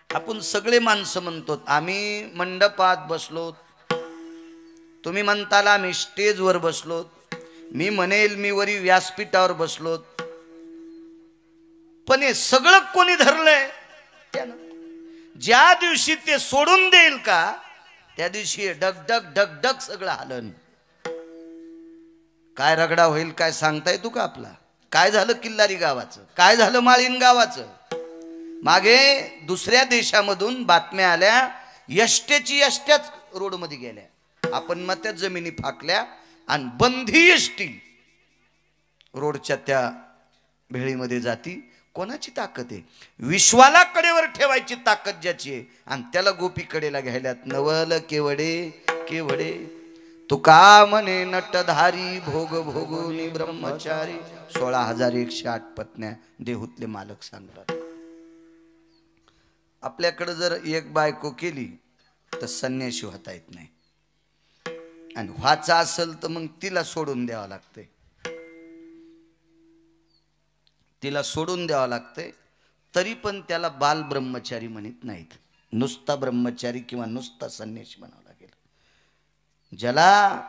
आपण सगळे माणसं म्हणतो आम्ही मंडपात बसलो, तुम्ही म्हणताल आम्ही स्टेजवर बसलो, मी म्हणेल मी वरी व्यासपीठावर बसलो, पण हे सगळं कोणी धरलंय? त्यानं. ज्या दिवशी ते सोडून देईल का त्या दिवशी डगडग डगडग सगळं हलन. काय रगडा होईल काय सांगता येतो का आपला? काय झालं किल्लारी गावाचं, काय झालं माळीन गावाचं? मागे दुसऱ्या देशामधून बातम्या आल्या, यष्ट्याची यष्ट्याच रोडमध्ये गेल्या, आपण मग त्या जमिनी फाकल्या आणि बंदी यष्टी रोडच्या त्या भेळीमध्ये जाती. कोणाची ताकद आहे? विश्वाला कडेवर ठेवायची ताकद ज्याची आहे, आणि त्याला गोपी कडेला घ्यायल्यात. नवल केवडे केवडे तुका म्हणे नटधारी भोग भोगुनी ब्रह्मचारी. 16,108 पत्न्या देहूतले मालक सांगतात. आपल्याकडे जर एक बायको केली तर संन्याशी होता येत नाही, आणि व्हायचं असेल तर मग तिला सोडून द्यावं लागतंय, तिला सोडून द्यावं लागतंय. तरी पण त्याला बाल ब्रह्मचारी म्हणत नाहीत, नुसता ब्रह्मचारी किंवा नुसता संन्यासी म्हणावं लागेल. ज्याला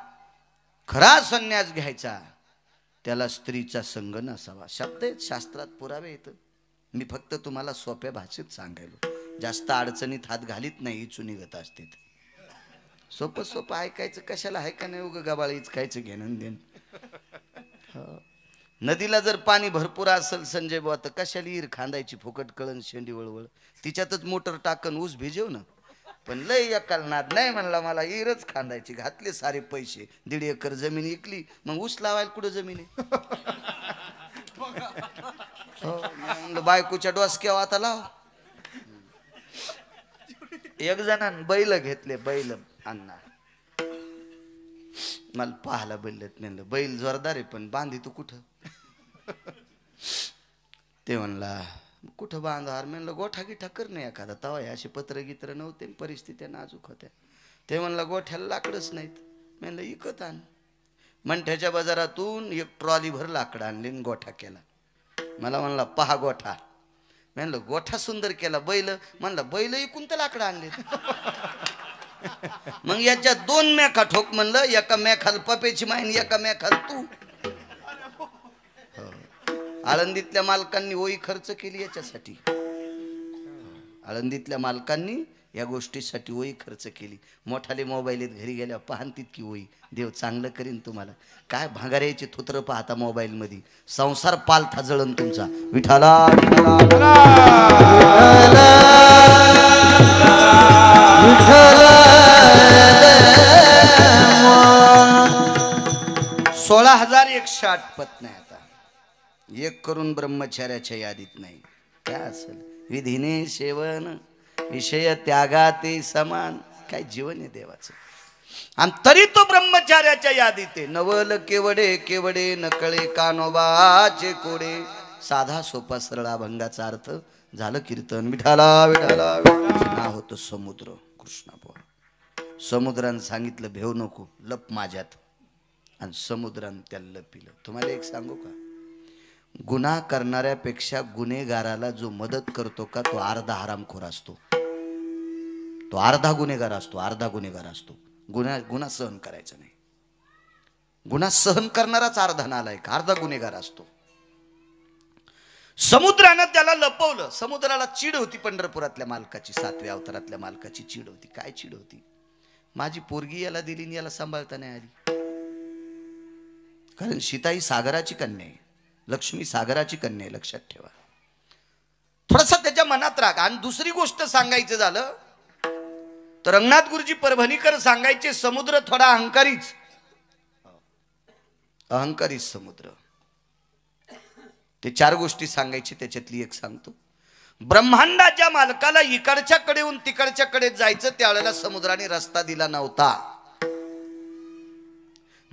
खरा संन्यास घ्यायचा त्याला स्त्रीचा संग नसावा. शब्द आहेत, शास्त्रात पुरावे येतं. मी फक्त तुम्हाला सोप्या भाषेत सांगायलो, जास्त अडचणीत हात घालीत नाही, इचू निघत असते. सोपं सोपं ऐकायचं कशाला, आहे का नाही? उगं गबाळीच खायचं घेणं देण. नदीला जर पाणी भरपूर असेल संजय बुवा तर कशाला ईर खांदायची फुकट कळण शेंडी वळवळ, तिच्यातच मोटर टाकन ऊस भिजव ना. पण लय एकाल नाद नाही म्हणला, मला ईरच खांदायची. घातले सारे पैसे, 1.5 एकर जमीन विकली, मग ऊस लावायला कुठं जमीन आहे? बायकोच्या डोसक्यावर आता लाव. एक जणांनी बैल घेतले, बैल अण्णा मला पाहायला बैलत नाही, बैल जोरदार आहे पण बांधी तू कुठं? ते म्हणला कुठं बांधार? म्हणलं गोठा गिठा कर नाही एखादा. तवा असे पत्र गित्र नव्हते, परिस्थिती नाजूक होत्या. ते म्हणला गोठ्याला लाकडच नाहीत. म्हणलं इकत आण. मंठ्याच्या बाजारातून 1 ट्रॉली भर लाकड आणली, गोठा केला. मला म्हणला पहा गोठा. म्हणलं गोठा सुंदर केला. बैल म्हणला बैल इकून तर लाकडं आणले. मग याच्या 2 मेखा ठोक म्हणलं, एका मेखाल पपेची माहिनी, एका मेखाल तू. आळंदीतल्या मालकांनी ओई खर्च केली याच्यासाठी. आळंदीतल्या मालकांनी या गोष्टीसाठी ओई खर्च केली. मोठाले मोबाईल आहेत घरी गेल्या पाहन तितकी ओई. देव चांगलं करीन तुम्हाला. काय भांगाऱ्याचे थोत्र पाहता मोबाईल मध्ये, संसार पालथा जळण तुमचा. विठाला 16,108 पत्न्या. आता एक करून ब्रह्मचार्याच्या यादीत नाही. काय असेल विधीने सेवन विषय त्यागाते समान. काय जीवन आहे देवाचं, आणि तरी तो ब्रह्मचार्याच्या यादीत आहे. नवल केवडे केवडे नकळे कानोबाचे कोडे. साधा सोपा सरळ अभंगाचा अर्थ झालं कीर्तन. विठाला विठाला नाव होतं समुद्र. कृष्णा बोल. समुद्रानं सांगितलं भेव नको, लप माझ्यात, आणि समुद्रानं त्याला लपिलं. तुम्हाला एक सांगू का, गुन्हा करणाऱ्यापेक्षा गुन्हेगाराला जो मदत करतो का तो अर्धा हरामखोर असतो. तो अर्धा गुन्हेगार असतो, अर्धा गुन्हेगार असतो. गुन्हा सहन करायचा नाही. गुन्हा सहन करणाराच अर्धा नालायक, अर्धा गुन्हेगार असतो. समुद्रानं त्याला लपवलं. समुद्राला चीड होती पंढरपुरातल्या मालकाची, 7व्या अवतारातल्या मालकाची चीड होती. काय चीड होती? माझी पोरगी याला दिली आणि याला सांभाळता नाही आली. कारण सीता ही सागराची कन्या आहे, लक्ष्मी सागराची कन्या आहे, लक्षात ठेवा. थोडासा त्याच्या मनात राग. आणि दुसरी गोष्ट सांगायचं झालं तर रंगनाथ गुरुजी परभणीकर सांगायचे, समुद्र थोडा अहंकारीच, अहंकारीच समुद्र. ते 4 गोष्टी सांगायची, त्याच्यातली एक सांगतो. ब्रह्मांडाच्या मालकाला इकडच्या कडेहून तिकडच्या कडे जायचं, त्यावेळेला समुद्राने रस्ता दिला नव्हता.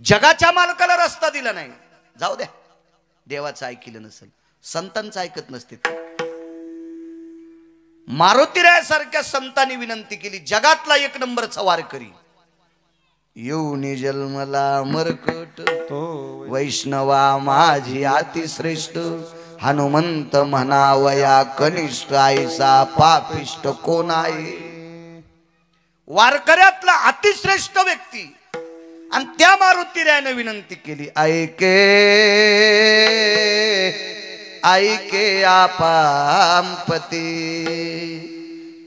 जगाच्या मालकाला रस्ता दिला नाही. जाऊ द्या, देवाचं ऐकलं नसेल, संतांचं ऐकत नसते. मारुतीरायासारख्या संतांनी विनंती केली, जगातला 1 नंबरचा वारकरी येऊनी जन्मला मरकट, वैष्णवा माझी अतिश्रेष्ठ, हनुमंत म्हणावया कनिष्ठ आईसा पापिष्ट कोण आहे. वारकऱ्यातला अतिश्रेष्ठ व्यक्ती आणि त्या मारुतीरायाने विनंती केली, ऐके ऐके आपांपती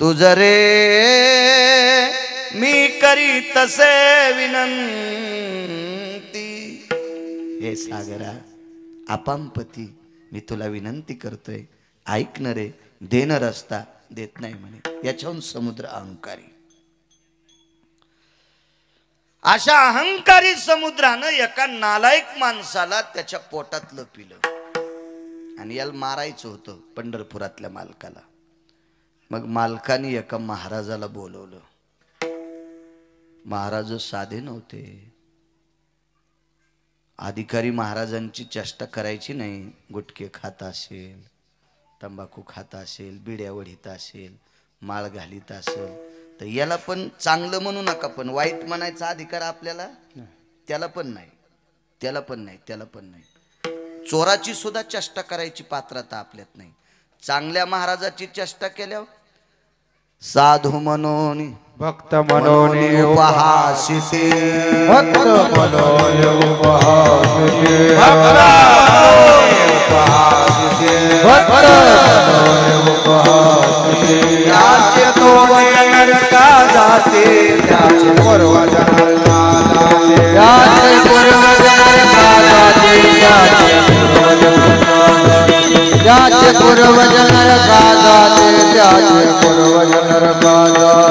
तुझ रे मी करी तसे विनंती. हे सागरा आपांपती मी तुला विनंती करतोय, ऐक न रे. देन रस्ता देत नाही म्हणे. याच्याहून समुद्र अहंकारी. अशा अहंकारी समुद्रानं एका नालायक माणसाला त्याच्या पोटात लपिलं आणि याला मारायचं होतं पंढरपुरातल्या मालकाला. मग मालकाने एका महाराजाला बोलवलं. महाराज साधे नव्हते. अधिकारी महाराजांची चेष्टा करायची नाही. गुटखे खात असेल, तंबाखू खात असेल, बिड्या वढीत असेल, माळ घालीत असेल तर याला पण चांगलं म्हणू नका, पण वाईट म्हणायचा अधिकार आपल्याला त्याला पण नाही, त्याला पण नाही, त्याला पण नाही. चोराची सुद्धा चेष्टा करायची पात्रता आपल्यात नाही. चांगल्या महाराजाची चेष्टा केल्यावर साधू म्हणून भक्त मनोनी उपहासिते, भक्त मनोनी उपहासिते, भक्त मनोनी उपहासिते. त्याचे तो वचन का जाते, त्याचे पूर्वजन का जाते, त्याचे पूर्वजन का जाते, त्याचे पूर्वजन का जाते, त्याचे पूर्वजन का जाते.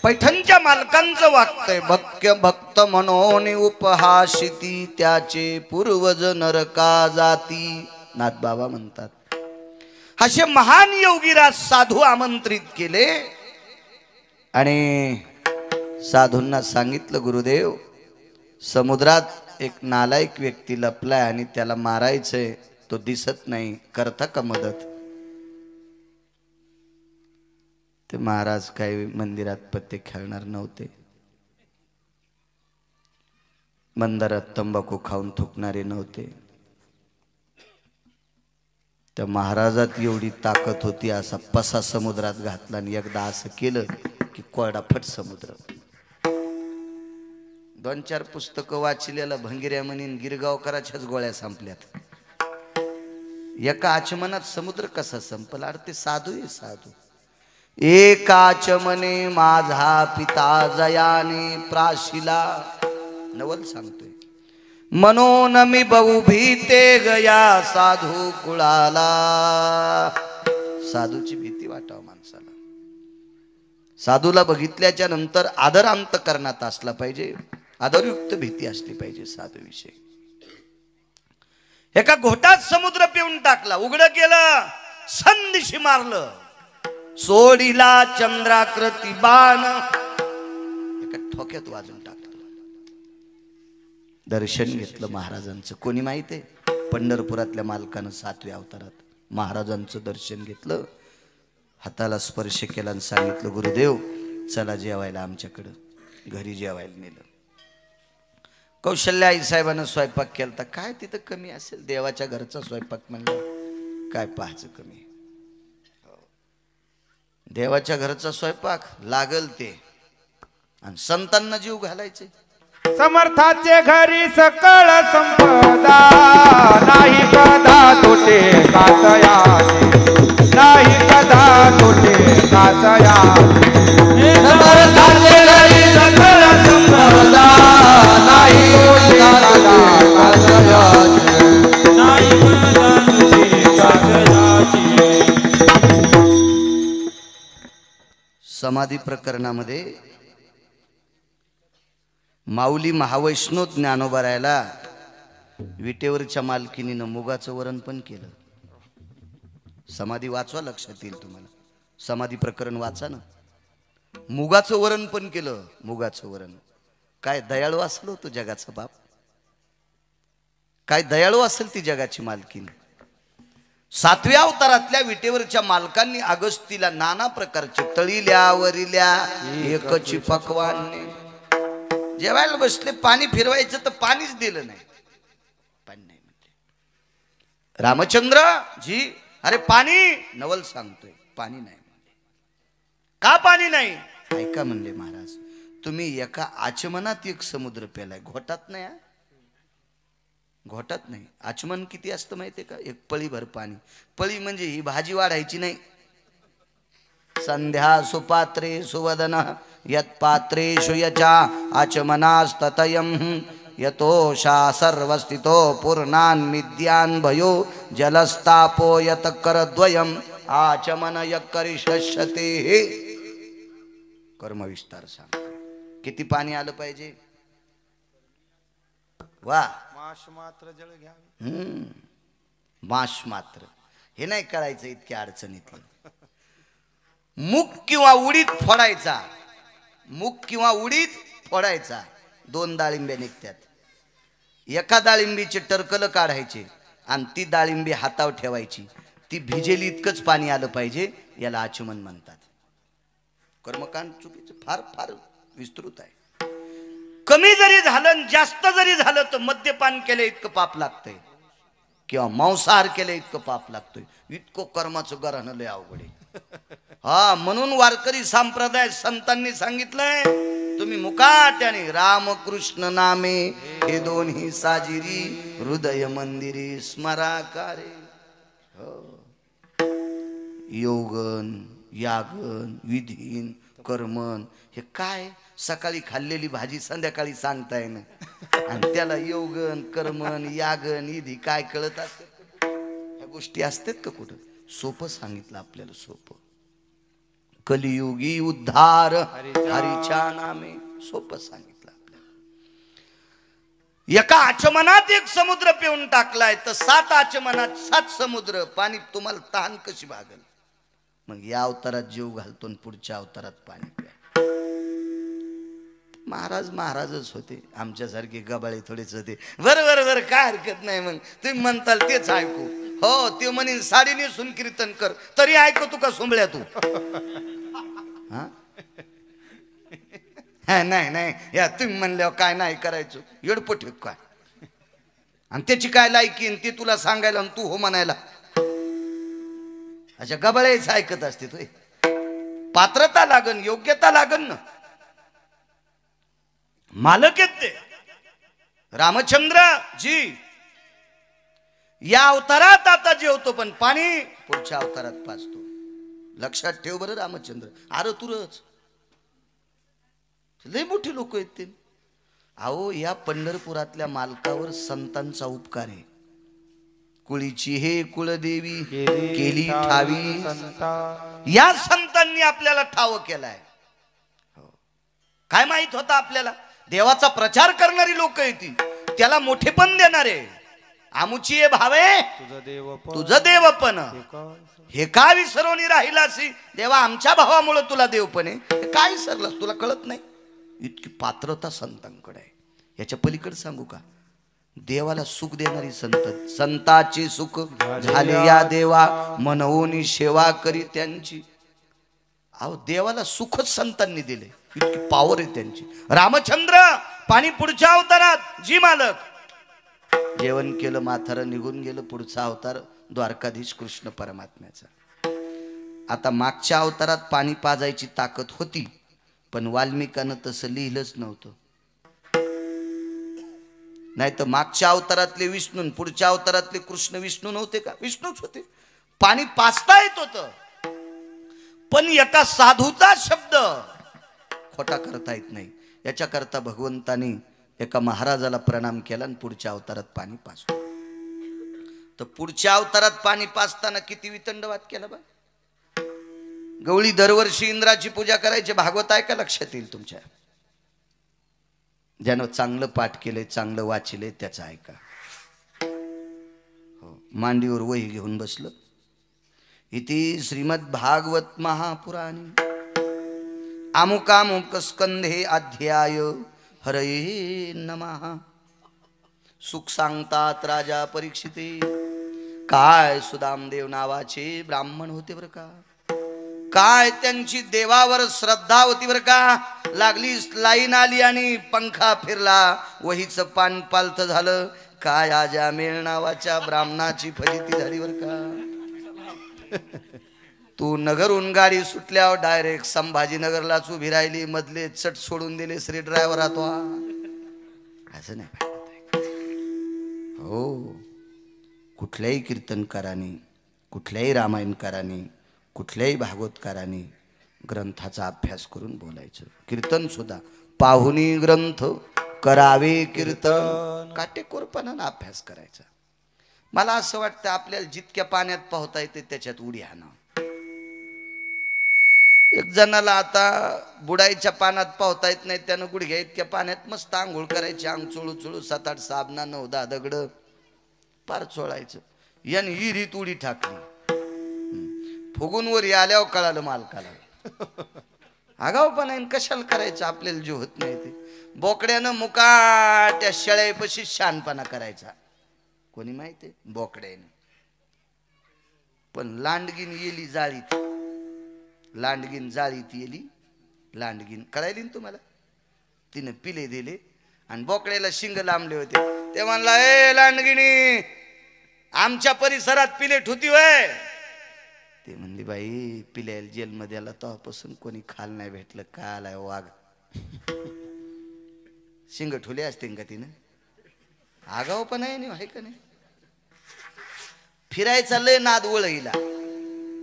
पैठणच्या मालकांचं वागतंय. भक्त म्हणून उपहासिती त्याचे पूर्वज नरका जाती. नाथबाबा म्हणतात असे महान योगीराज साधू आमंत्रित केले आणि साधूंना सांगितलं, गुरुदेव समुद्रात एक नालायक व्यक्ती लपलाय आणि त्याला मारायचंय, तो दिसत नाही, करता का मदत. ते महाराज काही मंदिरात पत्ते खेळणार नव्हते, मंदिरात तंबाखू खाऊन थुकणारे नव्हते. त्या महाराजात एवढी ताकद होती, असा पसा समुद्रात घातला आणि एकदा असं केलं की कोरडाफट समुद्र. 2-4 पुस्तकं वाचलेलं भंगिऱ्या म्हणीन गिरगावकराच्याच गोळ्या संपल्यात. एका आचमनात समुद्र कसा संपल. अरे ते साधू आहे साधू. एकाच मने माझा पिता जयाने प्राशिला. नवल सांगतोय, मनोन मी बहु भीते गया साधू कुळाला. साधूची भीती वाटाव माणसाला. साधूला बघितल्याच्या नंतर आदर अंतकरणात असला पाहिजे, आदरयुक्त भीती असली पाहिजे साधूविषयी. एका घोटात समुद्र पिऊन टाकला, उघडं केलं, संदिशी मारलं, सोडीला चंद्राकृती बाण, एका ठोक्यात वाजून टाकलं. दर्शन घेतलं महाराजांचं. कोणी माहित आहे, पंढरपुरातल्या मालकानं 7व्या अवतारात महाराजांचं दर्शन घेतलं, हाताला स्पर्श केला आणि सांगितलं, गुरुदेव चला जेवायला आमच्याकडं. घरी जेवायला नेलं. कौशल्या आई साहेबांना स्वयंपाक केला. काय तिथं कमी असेल, देवाच्या घरचा स्वयंपाक म्हणलं काय पाहायचं कमी. देवाच्या घरचा स्वयंपाक लागल ते, आणि संतांना जीव घालायचे. समर्थाचे घरी सकळ संपदा, नाही कदा तोटे काचयाचे, नाही कदा तोटे काचयाचे. समर्थाचे घरी सकळ संपदा, नाही कदा काचयाचे, नाही कदा तोटे काचयाचे. समाधी प्रकरणामध्ये माऊली महावैष्णव ज्ञानोबा रायला विटेवरच्या मालकिनीनं मुगाचं वरण पण केलं. समाधी वाचवा, लक्षात येईल तुम्हाला. समाधी प्रकरण वाचा ना. मुगाचं वरण पण केलं. मुगाचं वरण. काय दयाळू असलो होतो जगाचा बाप. काय दयाळू असेल ती जगाची मालकीन. 7व्या अवतारातल्या विटेवरच्या मालकांनी अगस्तीला नाना प्रकारचे तळील्या वरिल्या एकची पकवान जेवायला बसले. पाणी फिरवायचं तर पाणीच दिलं नाही. पाणी नाही म्हणले. रामचंद्र जी, अरे पाणी. नवल सांगतोय पाणी नाही म्हणले. का पाणी नाही? ऐका म्हणले महाराज, तुम्ही एका आचमनात एक समुद्र पेलाय. घोटात नाही. घोटात नाही. आचमन किती असतं माहितीये का? एक पळी भर पाणी. पळी म्हणजे ही भाजी वाढायची नाही. संध्या सुपात्रे सुवदन यत् पात्रेषु यचा आचमनास्ततयम् यतोषा सर्वस्थितो पूर्णान् मिद्यान् भयो जलस्तापो यत करद्वयम् आचमन यकरिष्यते. कर्मविस्तार सांग. किती पाणी आलं पाहिजे? वा. माश मात्र जळ घ्यावे. माश मात्र हे नाही कळायचं इतक्या अडचणीतलं. मूग किंवा उडीद फोडायचा. मूग किंवा उडीद फोडायचा. 2 डाळिंब्या निघतात. एका डाळिंबीचे टरकल काढायचे आणि ती डाळिंबी हातावर ठेवायची. ती भिजेली इतकंच पाणी आलं पाहिजे. याला आचमन म्हणतात. कर्मकांड चुकीचं फार फार विस्तृत आहे. कमी जरी झालं जास्त जरी झालं तर मद्यपान केलं इतकं पाप लागतंय किंवा मांसाहार केलं इतकं पाप लागतोय. इतकं कर्माचं गरहणं लय अवघड आहे. हा, म्हणून वारकरी संप्रदाय संतांनी सांगितलंय, तुम्ही मुकाट्याने रामकृष्ण नामे हे दोन्ही साजिरी हृदय मंदिरी स्मराकारे. योगन यागन विधीन कर्मन हे काय? सकाळी खाल्लेली भाजी संध्याकाळी सांगताय ना. आणि त्याला योगन कर्मन यागन विधी काय कळत असत? ह्या गोष्टी असतात का कुठं? सोपं सांगितलं आपल्याला. सोपं. कलियुगी उद्धार हरीच्या नामे. सोपं सांगितलं आपल्याला. एका आचमनात एक समुद्र पिऊन टाकलाय तर 7 आचमनात 7 समुद्र. पाणी तुम्हाला तहान कशी भागल? मग या अवतारात जीव घालतो आणि पुढच्या अवतारात पाणी प्या. महाराज महाराजच होते. आमच्यासारखे गबाळे थोडेच होते. बरं काय हरकत नाही. मग तुम्ही म्हणताल तेच ऐकू. हो, ते म्हणे साडी नेसून कीर्तन कर तरी ऐकू तू का सोंबळ्या तू? नाही या तुम्ही म्हणल्यावर काय नाही करायचं? येडपट काय? आणि त्याची काय लायकी ते तुला सांगायला आणि तू हो म्हणायला? अशा गबाळेच ऐकत असते तुय. पात्रता लागन, योग्यता लागन ना. मालक आहेत ते रामचंद्र जी. या अवतारात आता जेवतो पण पाणी पुढच्या अवतारात पाजतो. लक्षात ठेव बरं रामचंद्र. अरे तुरच लय मोठी लोक आहेत ते. अहो, या पंढरपुरातल्या मालकावर संतांचा उपकार आहे. कुळीची हे कुळदेवी केली ठावी. या संतांनी आपल्याला ठाव केलाय. काय माहित होतं आपल्याला? देवाचा प्रचार करणारी लोक येतील त्याला मोठेपण देणारे. आमुची ये भावे तुझं देवपण हे का विसरवणी राहिलासी? देवा आमच्या भावामुळे तुला देवपण आहे. काय विसरलास? तुला कळत नाही? इतकी पात्रता संतांकडे आहे. याच्या पलीकडे सांगू का? देवाला सुख देणारी संत. संताचे सुख झाले या देवा मनवून सेवा करी त्यांची. अहो, देवाला सुखच संतांनी दिले. इतकी पावर आहे त्यांची. रामचंद्र पाणी पुढच्या अवतारात जी मालक. जेवण केलं, माथारं निघून गेलं. पुढचा अवतार द्वारकाधीश कृष्ण परमात्म्याचा. आता मागच्या अवतारात पाणी पाजायची ताकद होती पण वाल्मिकानं तसं लिहिलंच नव्हतं. नाही तर मागच्या अवतारातले विष्णू पुढच्या अवतारातले कृष्ण विष्णू नव्हते का? विष्णूच होते. पाणी पाजता येत होतं पण एका साधूचा शब्द खोटा करता येत नाही. याच्याकरता भगवंतानी एका महाराजाला प्रणाम केला आणि पुढच्या अवतारात पाणी पाजतो. तर पुढच्या अवतारात पाणी पाजताना किती वितंडवाद केला बा. गवळी दरवर्षी इंद्राची पूजा करायची. भागवत आहे का? लक्षात येईल तुमच्या. ज्यानं चांगलं पाठ केलंय चांगलं वाचलंय त्याचं ऐका. मांडीवर वही घेऊन बसलं. इति श्रीमद भागवत महापुराणी अमुकामुक स्कंधे अध्याय हरये नमः. सुख सांगतात राजा परीक्षिते, काय सुदामदेव नावाचे ब्राह्मण होते बर का. काय त्यांची देवावर श्रद्धा होती बर का. लागली लाईन आली आणि पंखा फिरला, वहीचं पान पालत झालं. काय आजामेळ नावाच्या ब्राह्मणाची फजिती झाली बर का. तू नगरहून गाडी सुटल्यावर डायरेक्ट संभाजीनगरलाच उभी राहिली, मधले चट सोडून दिले श्री ड्रायव्हर तो. असं नाही पाहिजे हो. कुठल्याही कीर्तनकारांनी, कुठल्याही रामायणकारांनी, कुठल्याही भागवतकारांनी ग्रंथाचा अभ्यास करून बोलायचं. कीर्तन सुद्धा पाहुणी ग्रंथ करावे कीर्तन, काटेकोरपणानं अभ्यास करायचा. मला असं वाटतं आपल्याला जितक्या पाण्यात पोहता येते त्याच्यात उडी हाणा. एक जणाला आता बुडायच्या पाण्यात पोहता येत नाही, त्यानं गुडघ्या इतक्या पाण्यात मस्त आंघोळ करायची. अंग चोळू चोळू 7-8 साबणा 9-10 दगड पार चोळायचं. याने हिरीत उडी टाकली. फुगून वरी आल्यावर कळालं मालकाला. आगाव पण कशाला करायचं, आपल्याला जे होत नाही ते. बोकड्यानं मुकाट्या शेळ्यापाशी शहाणपणा करायचा. कोणी माहिती बोकड्याने. पण लांडगीन येली जाळीत, लांडगीन जाळीत येली. लांडगीन कळायली ना तुम्हाला. तिनं पिले दिले आणि बोकड्याला शिंग लांबले होते. ते म्हणला, ए लांडगिनी, आमच्या परिसरात पिले ठुती वय. ते म्हणली, बाई पिल्याला जेलमध्ये आला तेव्हापासून कोणी खाल नाही भेटलं. का आलाय वाघ. शिंग ठुले असते का तिनं. आगाव पण आहे नाही का नाही. फिरायचा लय नाद वळईला.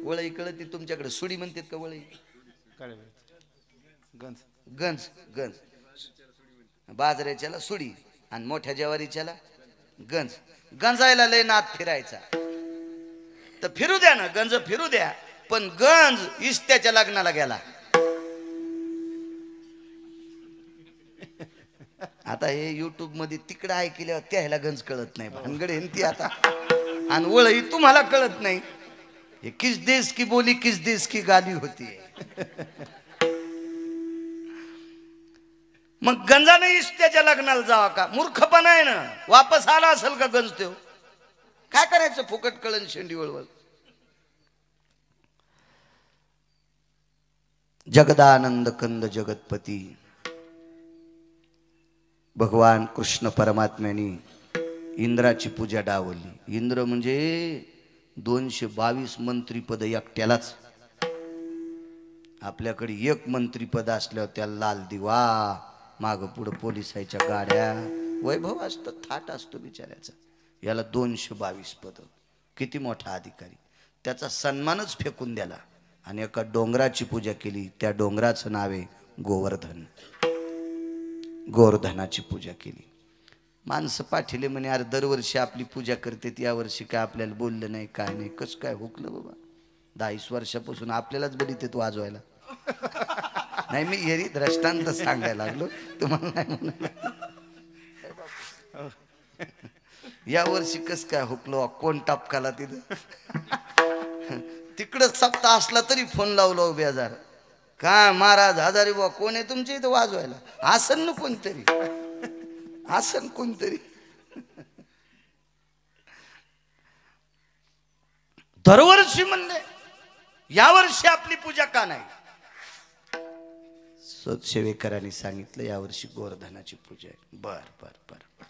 वळई कळती तुमच्याकडे सुडी म्हणतात का वळई. गंज गंज गंज बाजऱ्याच्याला सुडी आणि मोठ्या ज्वारीच्याला गंज. गंजायला लय नाद फिरायचा. तर फिरू द्या ना, गंज फिरू द्या. पण गंज इस्त्याच्या लग्नाला गेला. आता हे युट्यूब मध्ये तिकडं ऐकल्यावर त्याला गंज कळत नाही. भानगड ती आता. आणि वळई तुम्हाला कळत नाही. हे किस देश की बोली किस देश की गाली होती. मग गंजाने इस्त्याच्या लग्नाला जावा का. मूर्खपणा आहे ना. वापस आला असेल का गंज तो. काय करायचं फुकट कळण शेंडी वळवळ. जगदानंद कंद जगतपती भगवान कृष्ण परमात्म्याने इंद्राची पूजा डावली. इंद्र म्हणजे 222 मंत्रीपद एकट्यालाच. आपल्याकडे एक मंत्रीपद असल्यावर त्याला लाल दिवा, माग पुढं पोलिसाच्या गाड्या, वैभव असतं, थाट असतो बिचाऱ्याचा. याला 222 पद. किती मोठा अधिकारी. त्याचा सन्मानच फेकून द्याला. आणि एका डोंगराची पूजा केली. त्या डोंगराचं नाव आहे गोवर्धन. गोवर्धनाची पूजा केली. माणसं पाठीले म्हणे, अरे दरवर्षी आपली पूजा करते, या वर्षी काय आपल्याला बोललं नाही, काय नाही. कसं काय हुकलं बाबा. 10-20 वर्षापासून आपल्यालाच बडीत येतो वाजवायला. नाही, मी एरी दृष्टांत सांगायला लागलो तुम्हाला नाही म्हणाला. या वर्षी कस काय हुकलो. कोण टापकाला तिथं. तिकडं सप्ताह असला तरी फोन लावलो बेजार. का महाराज हजारी बुवा कोण आहे तुमच्या इथं वाजवायला. आसन ना कोणतरी, आसन कोणतरी. दरवर्षी म्हणले, यावर्षी आपली पूजा का नाही. सदसेवेकरांनी सांगितलं यावर्षी गोवर्धनाची पूजा आहे. बर बर बर बर.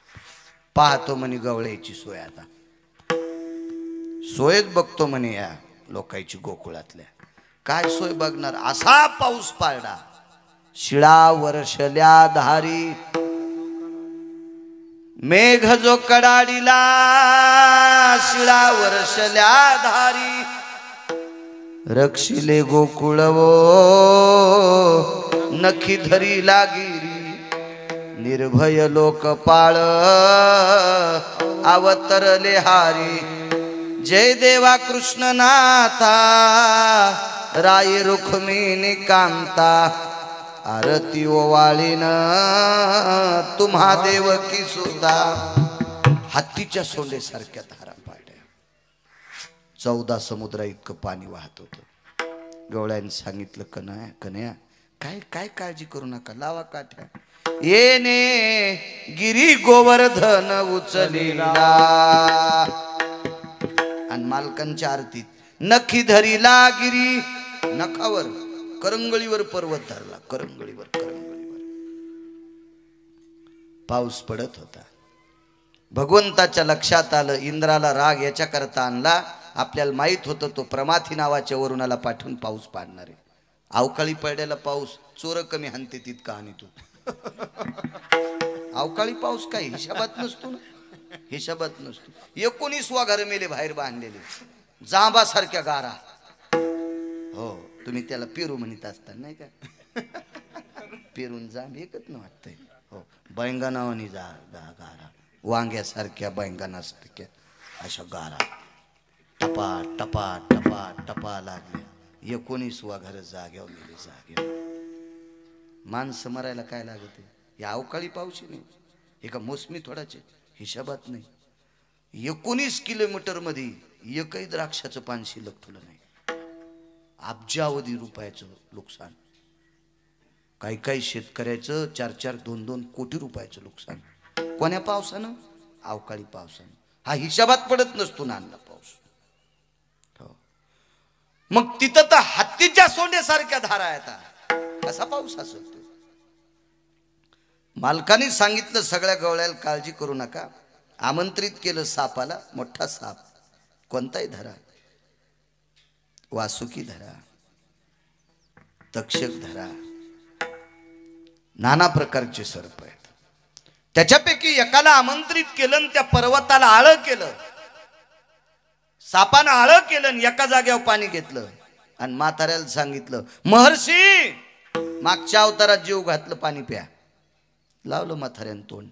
पाहतो म्हणे गवळ्याची सोय. आता सोयच बघतो म्हणे या लोकांची गोकुळातल्या. काय सोय बघणार. असा पाऊस पाडला. शिळा वर्षल्या धारी मेघ जो कडाडीला. शिळा वर्षल्या धारी रक्षिले गोकुळवो. नखी धरी लागिरी निर्भय लोकपाळ. अवतरले हारी जय देवा कृष्णनाथा. राय रुक्मिणी कांता. आरती ओवाळीन तुम्हा देवकी सुद्धा. हत्तीच्या सोंडेसारख्या धारा पाड्या. 14 समुद्रा इतकं पाणी वाहत होतं. गवळ्याने सांगितलं, कन्या काय काय काळजी करू नका, लावा काठ्या. येणे गिरी गोवर्धन उचलिला. आणि मालकांच्या आरतीत नखी धरिला गिरी, नखावर करंगळीवर पर्वत धरला, करंगळीवर. पाऊस पडत होता. भगवंताच्या लक्षात आलं, इंद्राला राग याच्या करता आणला, आपल्याला माहित होतं तो प्रमाथी नावाच्या वरुणाला पाठवून पाऊस पाडणार आहे. अवकाळी पडलेला पाऊस चोर कमी हाणते तितका आणि तू. अवकाळी पाऊस काय हिशोबात नसतो ना, हिशोबात नसतो. 19 घर मेले बाहेर बांधलेले, जांबा सारख्या गारा. हो, तुम्ही त्याला पेरू म्हणत असता नाही का? पेरून जांब एकच न वाटतंय. हो, बैंगनावानी गारा, वांग्यासारख्या बैंगनासारख्या अशा गारा टपा टपा टपा टपा लागले. 19 घर जाग्यावर गेले, जाग्यावर. माणसं मरायला काय लागत आहे? या अवकाळी पावशी नाही, एका मोसमी थोडाचे हिशोबात नाही. 19 किलोमीटर मध्ये एकही द्राक्षाचं पान शिल्लक ठेवलं नाही. अब्जावधी रुपयाचं नुकसान. काही काही शेतकऱ्याचं 4-4, 2-2 कोटी रुपयाचं नुकसान. कोण्या पावसानं? अवकाळी पावसानं. हा हिशोबात पडत नसतो ना अण्णा पाऊस. मग तिथं तर हत्तीच्या सोंडेसारख्या धारा येतात. कसा पाऊस असतो? मालकाने सांगितलं सगळ्या गवळ्याला काळजी करू नका. आमंत्रित केलं सापाला. मोठा साप, कोणताही धरा, वासुकी धरा, तक्षक धरा, नाना प्रकारचे सर्प आहेत. त्याच्यापैकी एकाला आमंत्रित केलं आणि त्या पर्वताला आळं केलं. सापानं आळं केलं आणि एका जागेवर पाणी घेतलं आणि म्हाताऱ्याला सांगितलं, महर्षी मागच्या अवतारात जीव घातलं, पाणी प्या. लावलं म्हाताऱ्यानं तोंड.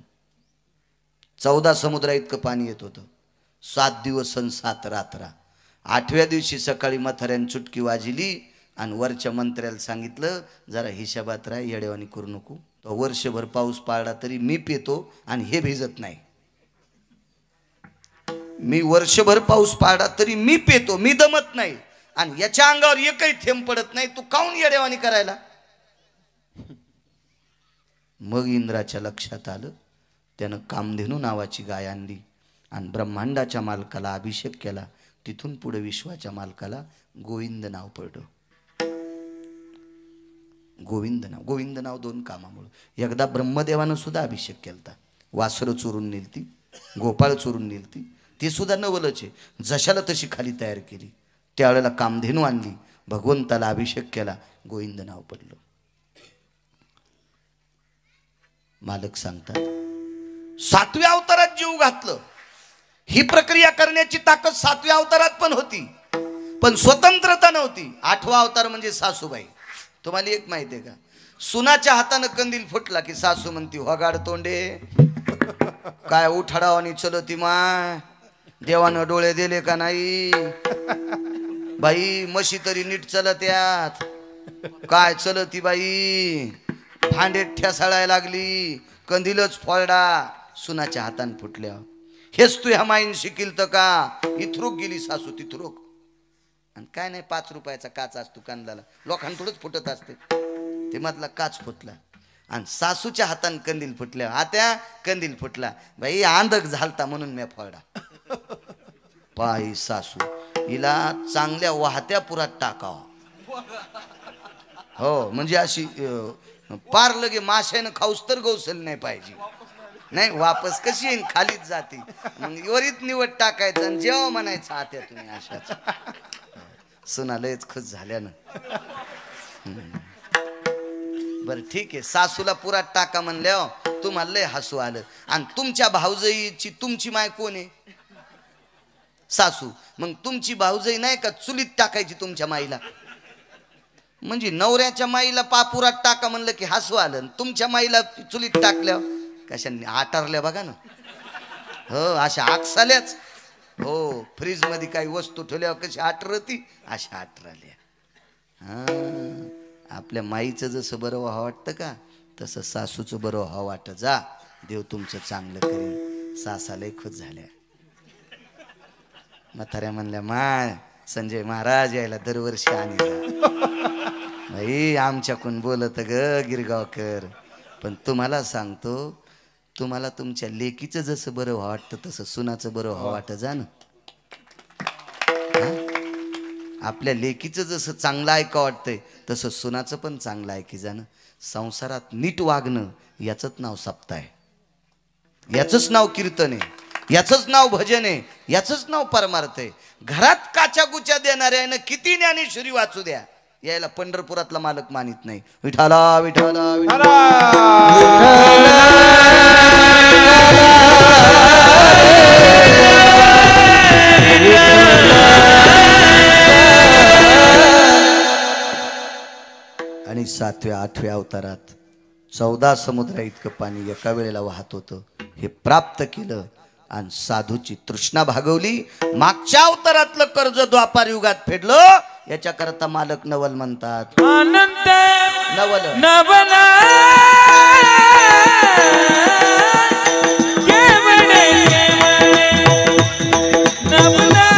14 समुद्रा इतकं पाणी येत होतं. 7 दिवस आणि 7 रात्र. 8व्या दिवशी सकाळी म्हाताऱ्यानं चुटकी वाजली आणि वरच्या मंत्र्याला सांगितलं, जरा हिशोबात राह, येडेवानी करू नको. तो वर्षभर पाऊस पाळला तरी मी पेतो आणि हे भिजत नाही. मी वर्षभर पाऊस पाळला तरी मी पेतो, मी दमत नाही, आणि याच्या अंगावर एकही थेंब पडत नाही. तू काऊन येडेवानी करायला? मग इंद्राच्या लक्षात आलं. त्यानं कामधेनू नावाची गाय आणली आणि ब्रह्मांडाच्या मालकाला अभिषेक केला. तिथून पुढे विश्वाच्या मालकाला गोविंद नाव पडलं. गोविंद नाव. गोविंद नाव 2 कामामुळे. एकदा ब्रह्मदेवानं सुद्धा अभिषेक केलता. वासरं चोरून नेलती, गोपाळ चोरून नेलती, ते सुद्धा नवलच आहे. जशाला तशी खाली तयार केली. त्यावेळेला कामधेनू आणली, भगवंताला अभिषेक केला, गोविंद नाव पडलं. मालक सांगतात 7व्या अवतारात जीव घातलं. ही प्रक्रिया करण्याची ताकद 7व्या अवतारात पण होती, पण स्वतंत्रता नव्हती. 8वा अवतार म्हणजे सासूबाई. तुम्हाला एक माहिती आहे का? सुनाच्या हातानं कंदील फुटला की सासू म्हणती, होगाड तोंडे, काय उठाडावानी चलती माय, देवानं डोळे दिले का नाही बाई, म्हशी तरी नीट चलत यात, काय चलती बाई, भांडेत ठेसाळायला लागली, कंदीलच फोडा. सुनाच्या हातानं फुटल्या. हेच तू ह्या माईन शिकील तर का? इथरूक गेली सासू तिथरूक. आणि काय नाही, 5 रुपयाचा काच असतो कांदाला, लोकांथोडंच फुटत असते, ते मधला काच फुटला आणि सासूच्या हातानं कंदील फुटल्या. आत्या कंदील फुटला बाई, आंधक झालता म्हणून मी फोडा. पायी सासू, हिला चांगल्या वाहत्या पुरात टाकावा. हो, म्हणजे अशी पार लगे माशानं खाऊस तर गौसल नाही पाहिजे. नाही, वापस कशी येईन, खालीच जाते. मग वरीत निवड टाकायचं आणि जेव्हा म्हणायचं आत्या तुम्ही अशाच. सुनालयच खुश झाल्यानं. बरं ठीक आहे, सासूला पुरात टाका म्हणल्या, तुम्हाला लय हसू आलं. आणि तुमच्या भाऊजाईची तुमची माय कोण आहे? सासू. मग तुमची भाऊजाई नाही का चुलीत टाकायची तुमच्या माईला? म्हणजे नवऱ्याच्या माईला पापुरात टाका म्हणलं की हसू आलं, तुमच्या माईला चुलीत टाकल्या कशाने आटारल्या बघा ना. हो, अशा आकसाल्याच. हो, फ्रीज मध्ये काही वस्तू ठेवल्यावर कशी आटरती, अशा आटरल्या. हा, आपल्या माईचं जसं बरं व्हावं वाटतं का, तसं सासूचं बरं व्हावं वाटतं. जा, देव तुमचं चांगलं करेल. सासालय खुश झाल्या. म्हाताऱ्या म्हणल्या माय संजय महाराज यायला दरवर्षी आणि भाई आमच्याकडून बोलत ग गिरगावकर, पण तुम्हाला सांगतो, तुम्हाला तुमच्या लेकीचं जसं बरं वाटतं तसं सुनाचं बरं वाटत जा ना. आपल्या लेकीचं जसं चांगलं ऐका वाटतंय तसं सुनाचं पण चांगलं ऐकी जाणं. संसारात नीट वागणं याचंच नाव सप्ताह आहे, याचंच नाव कीर्तन आहे, याचंच नाव भजन आहे, याचंच नाव परमार्थ आहे. घरात काच्या गुच्या देणाऱ्यानं किती ज्ञानेश्वरी वाचू द्या, यायला पंढरपुरातला मालक मानित नाही. विठाला विठाला आणि 7व्या 8व्या अवतारात 14 समुद्र इतकं पाणी एका वेळेला वाहत होतं. हे प्राप्त केलं आणि साधूची तृष्णा भागवली. मागच्या अवतारातलं कर्ज द्वापार युगात फेडलं. याच्या करता मालक नवल म्हणतात. आनंद नवल नवला केवळे नवला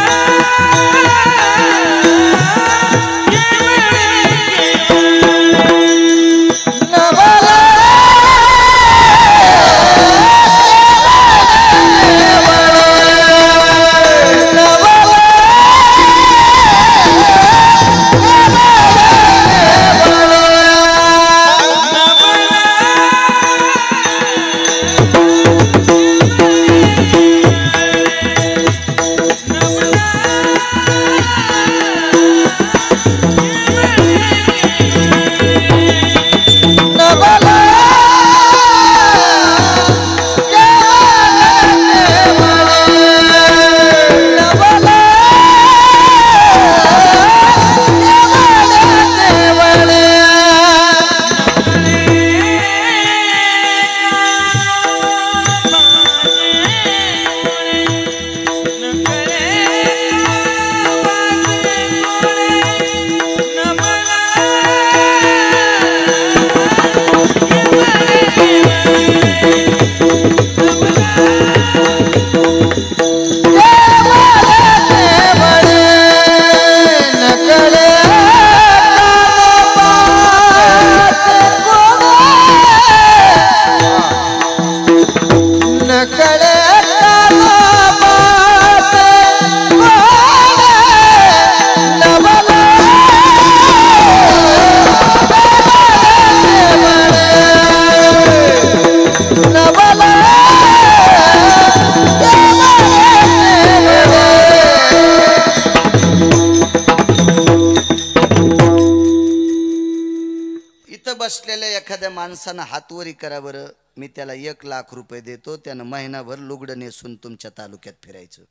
बसलेल्या एखाद्या माणसानं हातवरी करा बरं, मी त्याला 1 लाख रुपये देतो. त्यानं महिनाभर लुगडं नेसून तुमच्या तालुक्यात फिरायचं.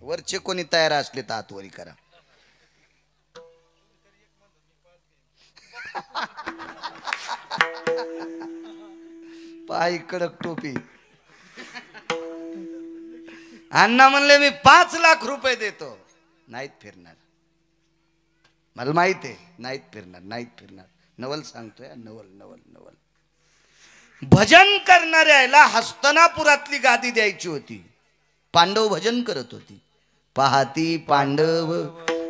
वरचे कोणी तयार असले तर हातवरी करा. पाय कडक टोपी. अण्णा म्हणले मी 5 लाख रुपये देतो. नाहीत फिरणार, मला माहित आहे. नाहीत फिरणार, नाहीत फिरणार. नवल सांगतोय, नवल नवल नवल. भजन करणाऱ्याला हस्तनापुरातली गादी द्यायची होती. पांडव भजन करत होती. पाहती पांडव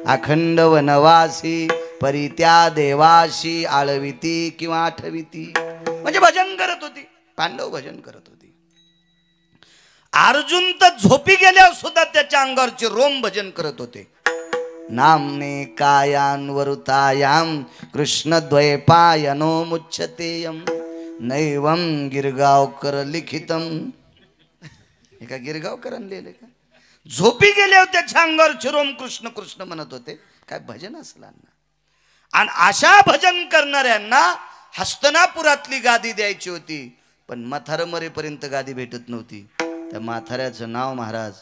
अखंड वनवासी, परित्या देवाशी आळविती किंवा आठविती. म्हणजे भजन करत होती. पांडव भजन करत होती. अर्जुन तर झोपी गेल्यावर सुद्धा त्याच्या अंगावरचे रोम भजन करत होते. नामने कायान वरुतायाम कृष्ण द्वैपायनो मुच्यतेयम नैवम गिरगावकर लिखितम. एका गिरगावकरांनी लिहिले का? झोपी गेल्यावर त्याच्या अंगावर चिरोम कृष्ण कृष्ण म्हणत होते. काय भजन असलं ना. आणि अशा भजन करणाऱ्यांना हस्तनापुरातली गादी द्यायची होती. पण म्हातारं मरेपर्यंत गादी भेटत नव्हती. त्या म्हाताऱ्याचं नाव महाराज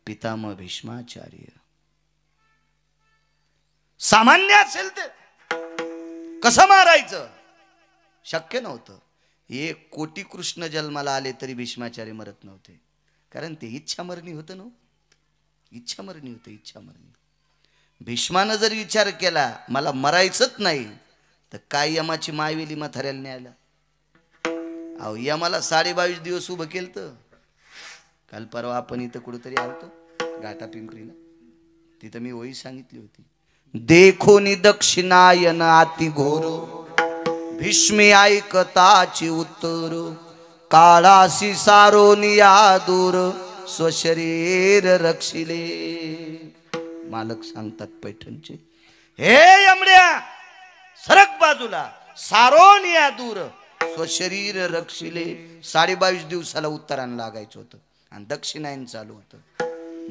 पितामह भीष्माचार्य. सामान्य असेल ते कसं मारायचं शक्य नव्हतं. 1 कोटी कृष्ण जन्माला आले तरी भीष्माचार्य मरत नव्हते. कारण ते इच्छामरणी होतं ना. इच्छामरणी होतं, इच्छामरणी. भीष्मानं जर विचार केला मला मरायचंच नाही तर काय यमाची मायवेली म्हाताऱ्याला न्यायला. अहो यमाला 22.5 दिवस उभं केलं तर काल परवा आपण इथं कुठंतरी आलतो घाटा पिंपरीला, तिथं मी ओळी सांगितली होती. देखो नि दक्षिणायन अति घोर, भीष्मे ऐकताची उत्तर, काळासी सारोनिया दूर, स्वशरीर रक्षिले. मालक सांगतात पैठणचे, हे यमड्या सरक बाजूला, सारोनिया दूर स्वशरीर रक्षिले. 22.5 दिवसाला उत्तरायण लागायचं होतं आणि दक्षिणायन चालू होतं.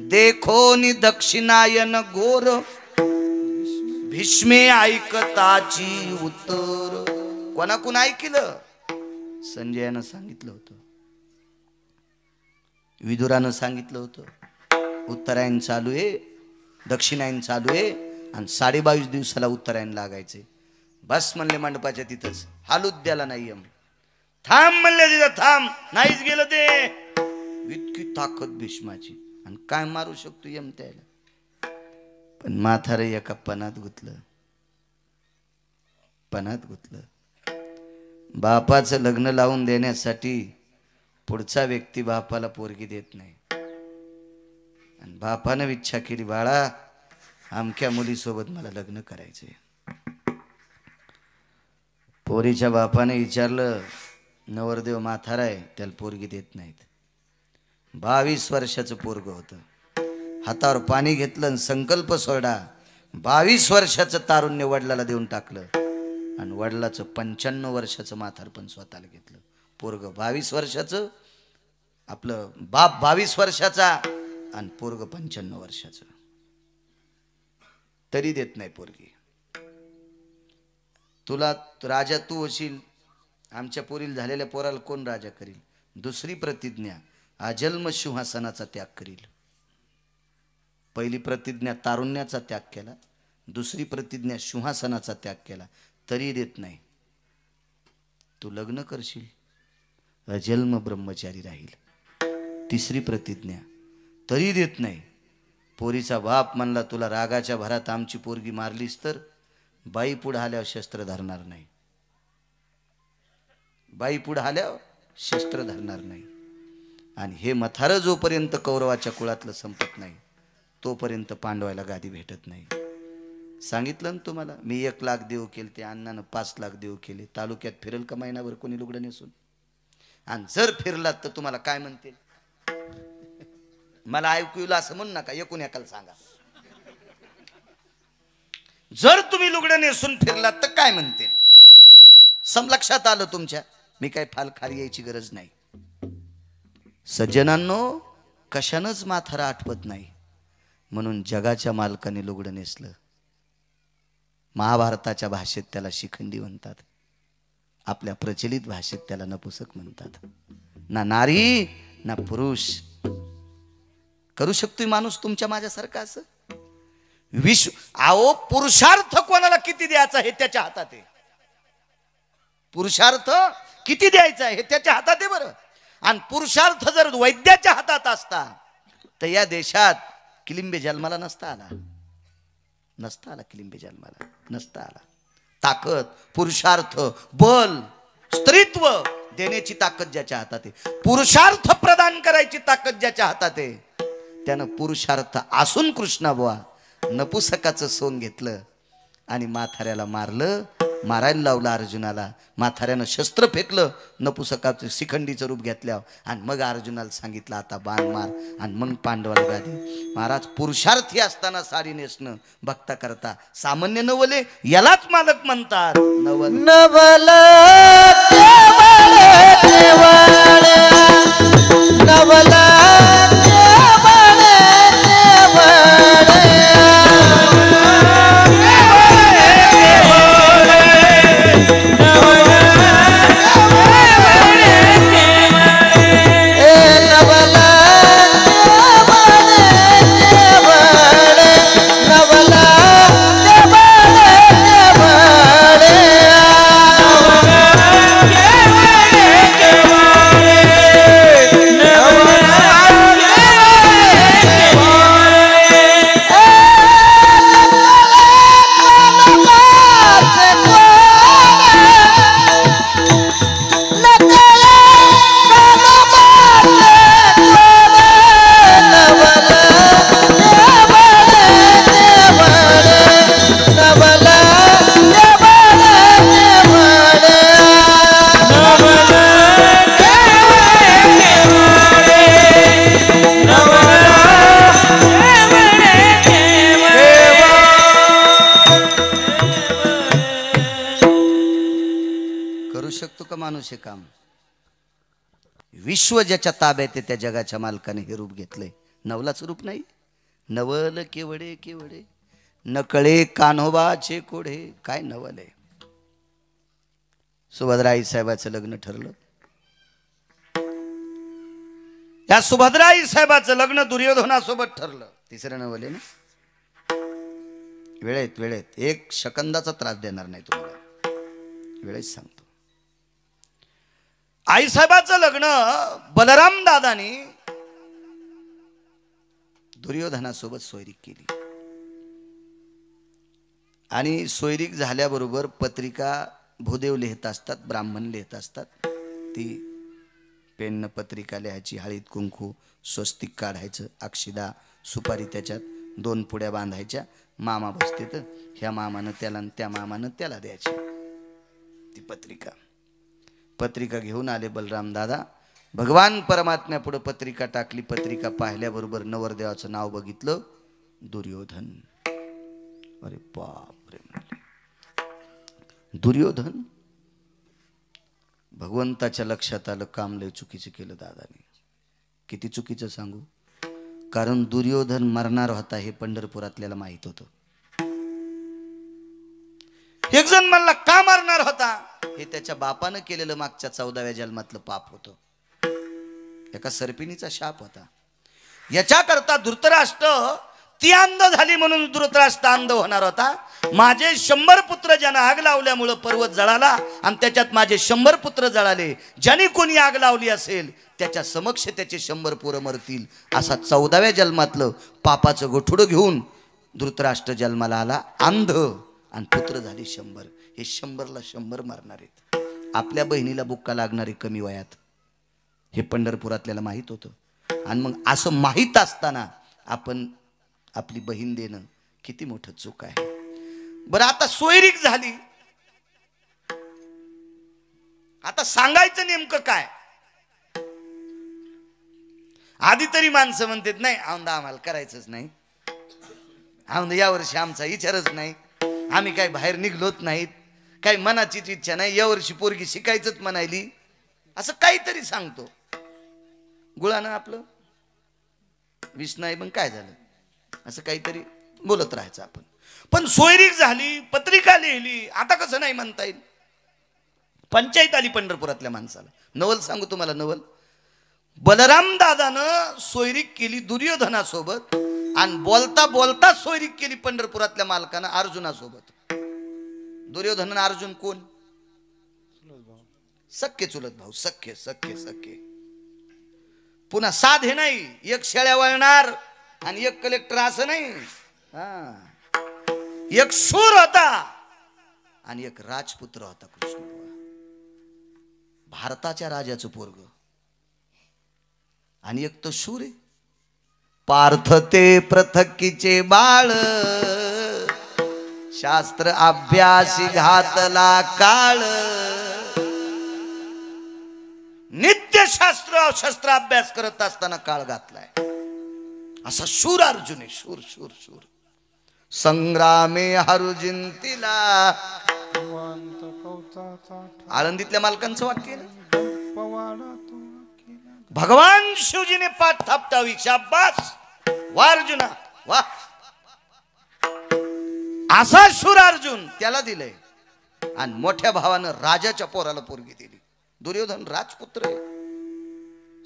देखो नि दक्षिणायन घोर, भीष्मे ऐकताची उत्तर. कोणाकून ऐकलं? संजयानं सांगितलं होतं, विदुरानं सांगितलं होतं. उत्तरायण चालू आहे, दक्षिणायन चालू आहे आणि 22.5 दिवसाला उत्तरायण लागायचे. बस म्हणले मंडपाच्या तिथंच, हालूच द्याला नाही यम. थांब म्हणले तिथं, थांब. नाहीच गेलं ते. इतकी ताकद भीष्माची, आणि काय मारू शकतो यम त्याला. पण म्हातारं एका पणात गुतलं. बापाचं लग्न लावून देण्यासाठी पुढचा व्यक्ती बापाला पोरगी देत नाही, आणि बापानं इच्छा केली, बाळा अमक्या मुलीसोबत मला लग्न करायचंय. पोरीच्या बापाने विचारलं, नवरदेव म्हातारा आहे, त्याला पोरगी देत नाहीत. 22 वर्षाचं पोरग होतं. हातावर पाणी घेतलं आणि संकल्प सोडा. 22 वर्षाचं तारुण्य वडिलाला देऊन टाकलं, आणि वडिलाचं 95 वर्षाचं म्हातारपण स्वतःला घेतलं. पोरग 22 वर्षाचं, आपलं बाप 22 वर्षाचा आणि पोरग 95 वर्षाचं, तरी देत नाही पोरगी. तुला राजा तू होशील, आमच्या पोरील झालेल्या पोराला कोण राजा करील? दुसरी प्रतिज्ञा, अजन्म सिंहासनाचा त्याग करील. पहिली प्रतिज्ञा तारुण्याचा त्याग केला, दुसरी प्रतिज्ञा सिंहासनाचा त्याग केला, तरी देत नाही. तू लग्न करशील, अजन्म ब्रह्मचारी राहील. तिसरी प्रतिज्ञा, तरी देत नाही. पोरीचा बाप म्हणला, तुला रागाच्या भरात आमची पोरगी मारलीस तर बाई पुढे आल्यावर शस्त्र धरणार नाही. बाई पुढे आल्यावर शस्त्र धरणार नाही. आणि हे मथार जोपर्यंत कौरवाच्या कुळातलं संपत नाही, तोपर्यंत पांडवायला गादी भेटत नाही. सांगितलं ना तुम्हाला, मी 1 लाख देऊ केले, ते अण्णानं 5 लाख देऊ केले. तालुक्यात फिरल का महिनाभर कोणी लुगडं नेसून? आणि जर फिरलात तर तुम्हाला काय म्हणतील? मला ऐकू येईल असं म्हणू नका, एकूण एकाला सांगा. जर तुम्ही लुगडं नेसून फिरलात तर काय म्हणतील? लक्षात आलं तुमच्या? मी काय फाल खाली यायची गरज नाही. सज्जनांनो, कशानंच म्हातारा आठवत नाही, म्हणून जगाच्या मालकाने लुगडं नेसलं. महाभारताच्या भाषेत त्याला शिखंडी म्हणतात, आपल्या प्रचलित भाषेत त्याला नपुसक म्हणतात. ना नारी ना पुरुष करू शकतोय माणूस तुमच्या माझ्यासारखा असं विश्व. आओ, पुरुषार्थ कोणाला किती द्यायचा हे त्याच्या हातात आहे. पुरुषार्थ किती द्यायचा हे त्याच्या हातात आहे बरं. आणि पुरुषार्थ जर वैद्याच्या हातात असता तर या देशात किलिंबे जन्माला नसता आला. किलिंबे जन्माला नसता आला. ताकद, पुरुषार्थ, बल, स्त्रीत्व देण्याची ताकद ज्याच्या हातात आहे, पुरुषार्थ प्रदान करायची ताकद ज्याच्या हातात आहे, त्यानं पुरुषार्थ असून कृष्णा बुवा नपुसकाचं सोंग घेतलं आणि माथाऱ्याला मारलं. मारायला लावला अर्जुनाला. माथाऱ्यानं शस्त्र फेकलं, नपुसकाचं शिखंडीचं रूप घेतल्यावर, आणि मग अर्जुनाला सांगितलं आता बाण मार, आणि मग पांडवाला गादी. महाराज, पुरुषार्थी असताना साडी नेसणं भक्ता करता सामान्य नवले, यालाच मालक म्हणतात. नवल का माणूस हे काम? विश्व ज्याच्या ताब्यात आहे त्या जगाच्या मालकाने हे रूप घेतलंय. नवलाच रूप नाही. नवल केवडे केवडे नकळे कान्होबाचे कोढे. काय नवल आहे. सुभद्रा आई साहेबाचं लग्न ठरलं. या सुभद्रा आई साहेबाचं लग्न दुर्योधनासोबत ठरलं. तिसरं नवल आहे ना. वेळेत वेळेत एक सेकंदाचा त्रास देणार नाही तुम्हाला. वेळेत सांगतो. आईसाहेबाचं लग्न बलराम दादानी दुर्योधनासोबत सोयरीक केली. आणि सोयरीक झाल्याबरोबर पत्रिका भूदेव लिहित असतात, ब्राह्मण लिहित असतात. ती पेननं पत्रिका लिहायची, हळीत कुंकू स्वस्तिक काढायचं, अक्षिदा सुपारी त्याच्यात 2 पुड्या बांधायच्या. मामा बसते तर ह्या मामानं त्याला आणि त्या मामानं त्याला द्यायची ती पत्रिका. पत्रिका घेऊन आले बलराम दादा. भगवान परमात्म्या पुढे पत्रिका टाकली. पत्रिका पाहिल्याबरोबर नवरदेवाचं नाव बघितलं, दुर्योधन. अरे बाप रे म्हणले, दुर्योधन. भगवंताच्या लक्षात आलं, काम लय चुकीचं केलं दादाने. किती चुकीचं सांगू? कारण दुर्योधन मरणार होता हे पंढरपुरातल्याला माहित होतं. एक जण म्हणला का मरणार होता? हे त्याच्या बापानं केलेलं मागच्या 14व्या जन्मातलं पाप होतं. एका सर्पिणीचा शाप होता. याच्याकरता धृतराष्ट्र ती अंध झाली म्हणून धृतराष्ट्र अंध होणार होता. माझे 100 पुत्र ज्यांना आग लावल्यामुळं पर्वत जळाला आणि त्याच्यात माझे 100 पुत्र जळाले. ज्याने कोणी आग लावली असेल त्याच्या समक्ष त्याचे 100 पोरं मरतील. असा 14व्या जन्मातलं पापाचं गोठुडं घेऊन धृतराष्ट्र जन्माला आला अंध आणि पुत्र झाले 100. हे 100ला 100 मारणार आहेत. आपल्या बहिणीला बुक्का लागणारे कमी वयात हे पंढरपुरातल्याला माहित होतं. आणि मग असं माहित असताना आपण आपली बहीण देणं किती मोठं चूक आहे. बरं आता सोयरीक झाली. आता सांगायचं नेमकं काय? आधी तरी माणसं म्हणतात नाही औंदा आम्हाला करायचंच नाही, औंदा यावर्षी आमचा विचारच नाही, आम्ही काय बाहेर निघलोत नाहीत, काही मनाचीच इच्छा नाही, यावर्षी पोरगी शिकायचंच म्हणायली, असं काहीतरी सांगतो. गुळानं आपलं विष नाही मग काय झालं, असं काहीतरी बोलत राहायचं आपण. पण सोयरीक झाली, पत्रिका लिहिली, आता कसं नाही म्हणता येईल. पंचायत आली पंढरपुरातल्या माणसाला. नवल सांगू तुम्हाला नवल. बलराम दादानं सोयरीक केली दुर्योधनासोबत आणि बोलता बोलता सोयरीक केली पंढरपुरातल्या मालकानं अर्जुनासोबत. दुर्योधन अर्जुन कोण? सख्खे चुलत भाऊ. सख्खे सख्खे सख्खे. पुन्हा साधे नाही, एक शेळ्या वळणार आणि एक कलेक्टर असं नाही. एक शूर होता आणि एक राजपुत्र होता कृष्ण. भारताच्या राजाचं पोरग आणि एक तो शूर आहे. पार्थ ते पृथकीचे बाळ, शास्त्र अभ्यासी घातला काळ. नित्य शस्त्र अभ्यास करत असताना काळ घातलाय. असा शूर अर्जुन आहे. शूर शूर शूर. संग्रामे हरुजिंतीला. आळंदीतल्या मालकांचं वाक्य आहे. भगवान शिवजीने पाठ थापटावी. शाबास वा अर्जुना वा. असा शूर अर्जुन त्याला दिलंय. आणि मोठ्या भावानं राजाच्या पोराला पोरगी दिली. दुर्योधन राजपुत्र आहे.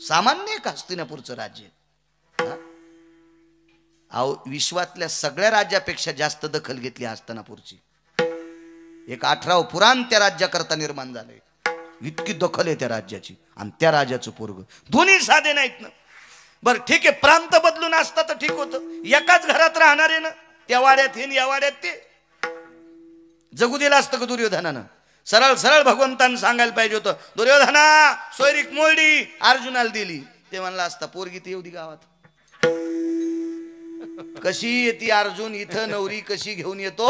सामान्य एक हस्तिनापूरचं राज्य. विश्वातल्या सगळ्या राज्यापेक्षा जास्त दखल घेतली हस्तिनापूरची. एक 18 पुराण त्या राज्याकरता निर्माण झाले. इतकी दखल आहे त्या राज्याची. आणि त्या राजाचं पोरग. दोन्ही साधे नाहीत ना. बरं ठीक आहे, प्रांत बदलून असता तर ठीक होतं. एकाच घरात राहणारे ना, त्या वाड्यात हे या वाड्यात ते. जगू दिलं असतं का दुर्योधनानं? सरळ सरळ भगवंतानं सांगायला पाहिजे होतं, दुर्योधना सोयरीक मोडली, अर्जुनाला दिली. ते म्हणला असता पोरगी ती एवढी गावात कशी येते अर्जुन इथं, नवरी कशी घेऊन येतो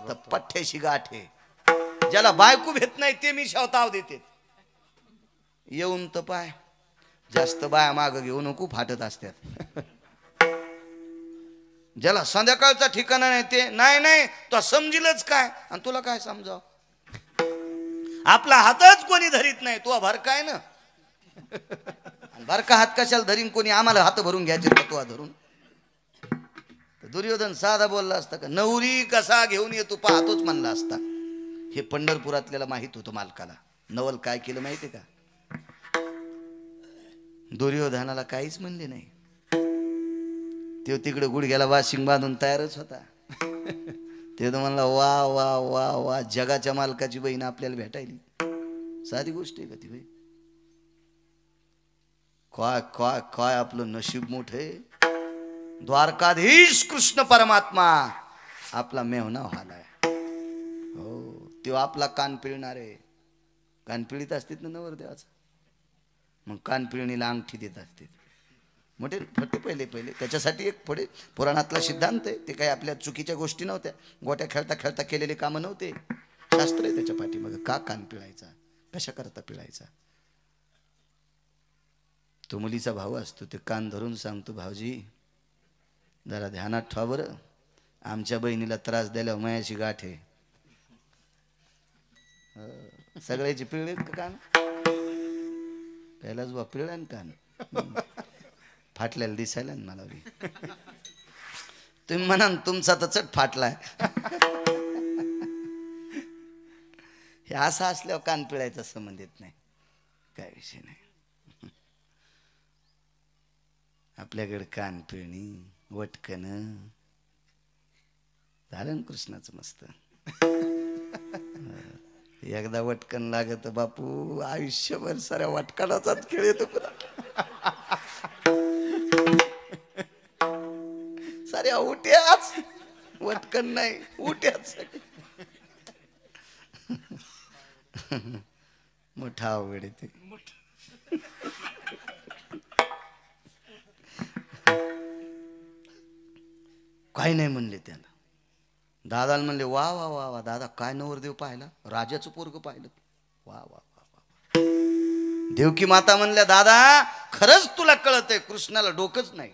तर पठ्ठ्याशी गाठे. ज्याला बायको भेट नाही ते मी शावताव देते. येऊन तर पाय, जास्त बाया माग घेऊ नको, फाटत असतात. ज्याला संध्याकाळचा ठिकाणा नाही ते नाही नाही तो समजीलच काय आणि तुला काय समजाव. आपला हातच कोणी धरीत नाही, तो भरका आहे ना. आणि भरका हात कशाला धरीन कोणी, आम्हाला हात भरून घ्यायचे का तो धरून. दुर्योधन साधा बोलला असता का, नवरी कसा घेऊन येतो पाहतोच म्हणला असता. हे पंढरपुरातल्याला माहित होतं मालकाला. नवल काय केलं माहितीये का, दुर्योधनाला काहीच म्हणले नाही. तो तिकडे गुडघ्याला वाशिंग बांधून तयारच होता. ते तर म्हणला वा वा वा वा, जगाच्या मालकाची बहीण आपल्याला भेटायली, साधी गोष्ट आहे का ती भाई. काय काय काय आपलं नशीब मोठ आहे. द्वारकाधीश कृष्ण परमात्मा आपला मेहना व्हालाय. हो, तो आपला कान पिळणार आहे. कान पिळीत असतील ना नवरदेवाचा, मग कान पिळणीला अंगठी देत असते मोठे फटे. पहिले पहिले त्याच्यासाठी एक पुढे पुराणातला सिद्धांत आहे. ते काही आपल्या चुकीच्या गोष्टी नव्हत्या, गोट्या खेळता खेळता केलेले कामं नव्हते. शास्त्र आहे त्याच्या पाठीमागे. का कान पिळायचा, कशा करता पिळायचा. तो मुलीचा भाऊ असतो, ते कान धरून सांगतो, भाऊजी जरा ध्यानात ठेवा बरं, आमच्या बहिणीला त्रास द्यायला मायाची गाठ आहे. सगळ्याची पिळलेत का कान, पहिलाच बा पिळला ना कान, फाटल्याला दिसायला ना मला. तुम्ही म्हणा तुमचा तर चट फाटलाय. हे असं असल्यावर कान पिळायचा संबंध येत नाही, काय विषय नाही. आपल्याकडे कान पिळणी, वटकन झालं ना कृष्णाचं मस्त. एकदा वटकन लागत बापू, आयुष्यभर साऱ्या वटकनाचाच खेळ येतो. साऱ्या उट्याच, वटकन नाही उट्याच. मोठा अवघड येते. काही नाही म्हणले त्याला. दादाला म्हणले वा वा वा वा दादा, काय नवरदेव पाहिला, राजाचं पोरग पाहिलं. वा वा वा वा. देवकी माता म्हणल्या दादा खरंच तुला कळतंय, कृष्णाला डोकंच नाही.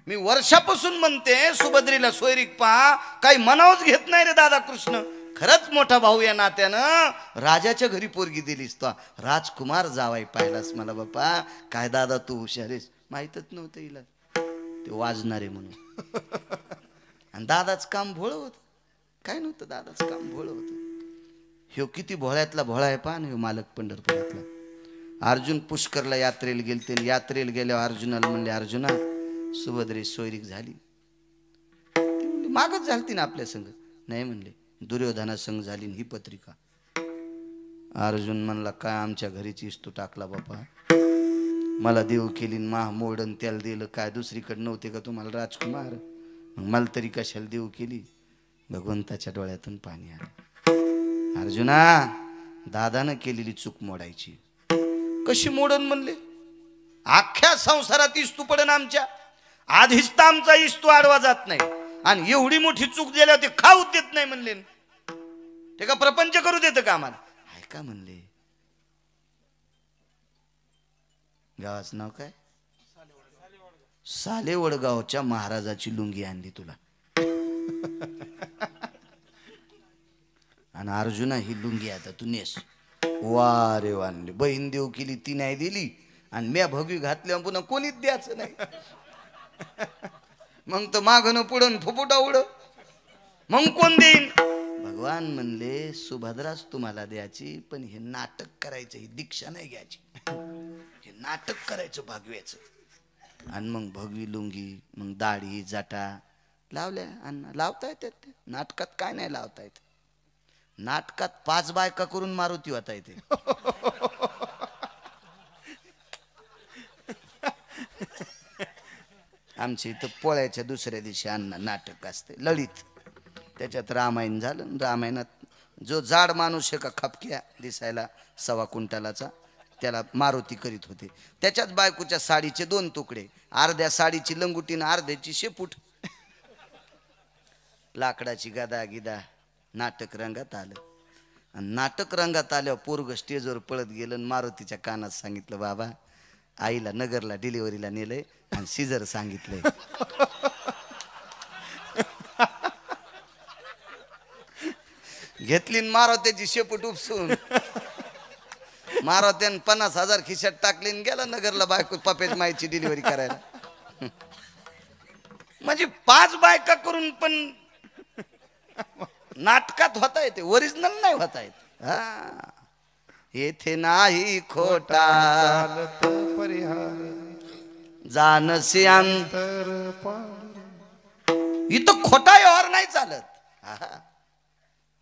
मी वर्षापासून म्हणते सुभद्रीला सोयरीक पहा, काही मनावच घेत नाही रे दादा कृष्ण. खरंच मोठा भाऊ या नात्यानं राजाच्या घरी पोरगी दिलीस, तो राजकुमार जावाई पाहिलास मला बापा. काय दादा तू हुशारीस, माहीतच नव्हतं हिला ते वाजणारे म्हणून. आणि दादाच काम भोळ होत, काय नव्हतं, दादाच काम भोळ होत. ह्यो किती भोळ्यातला भोळा आहे पहा ना ह्यो मालक पंढरपुरातला. अर्जुन पुष्करला यात्रेला गेलते, यात्रेला गेल्यावर अर्जुनाला म्हणले अर्जुना सुभद्रे सोयरीक झाली. मागच झालती ना आपल्या संग, नाही म्हणले दुर्योधना संग झाली ही पत्रिका. अर्जुन म्हणला काय आमच्या घरीचीस तू टाकला बापा, मला देव केली माह मोडन त्याला दिलं, काय दुसरीकडे नव्हते का तुम्हाला राजकुमार, मग मला तरी कशाला देव केली. भगवंताच्या डोळ्यातून पाणी आलं. अर्जुना दादानं केलेली चूक मोडायची. कशी मोडन म्हणले, अख्ख्या संसारात इस्तू पडन आमच्या, आधीच तर आमचा इस्तू आडवा जात नाही, आणि एवढी मोठी चूक झाल्यावर ते खाऊच देत नाही म्हणले. ते का प्रपंच करू देतं का आम्हाला. ऐका म्हणले, गावाचं नाव काय, सालेवडगावच्या महाराजाची लुंगी आणली तुला. आणि अर्जुना ही लुंगी आता तू नेस. वा रे वानले, बहीण देव केली ती नाही दिली, आणि म्या भगवी घातल्या पुन्हा कोणीच द्यायचं नाही. मग तर मागणं पुढं फुफुटा उड, मग कोण देईन. भगवान म्हणले सुभद्राच तुम्हाला द्यायची, पण हे नाटक करायचं, ही दीक्षा नाही घ्यायची, हे नाटक करायचं भागव्याचं. आणि मग भगवी लुंगी, मग दाढी जाटा लावल्या. अण्णा लावता येतात, नाटकात काय नाही लावता येत. नाटकात 5 बायका करून मारुती होता येते. आमच्या इथं पोळ्याच्या दुसऱ्या दिवशी अण्णा नाटक असते ललित. त्याच्यात रामायण झालं. रामायणात जो जाड माणूस आहे का खपक्या दिसायला 1.25 क्विंटलाचा, त्याला मारुती करीत होते. त्याच्याच बायकोच्या साडीचे 2 तुकडे, अर्ध्या साडीची लंगुटीन अर्ध्याची शेपूट. लाकडाची गदा गिदा. नाटक रंगात आलं. आणि नाटक रंगात आल्यावर पोरग स्टेजवर पळत गेलं, मारुतीच्या कानात सांगितलं बाबा आईला नगरला डिलिव्हरीला नेलंय आणि सिजर सांगितलंय. घेतली न मारुतीची शेपूट उपसून मारुतीन 50,000 खिशात टाकली न गेला नगरला बायको पपेज माईची डिलिव्हरी करायला. म्हणजे 5 बायका करून पण नाटकात होता येते, ओरिजिनल नाही होता येत. हा येथे नाही खोटा चालत परिहार जानसी अंत. तर पार. इथं खोटा व्यवहार नाही चालत. आहा.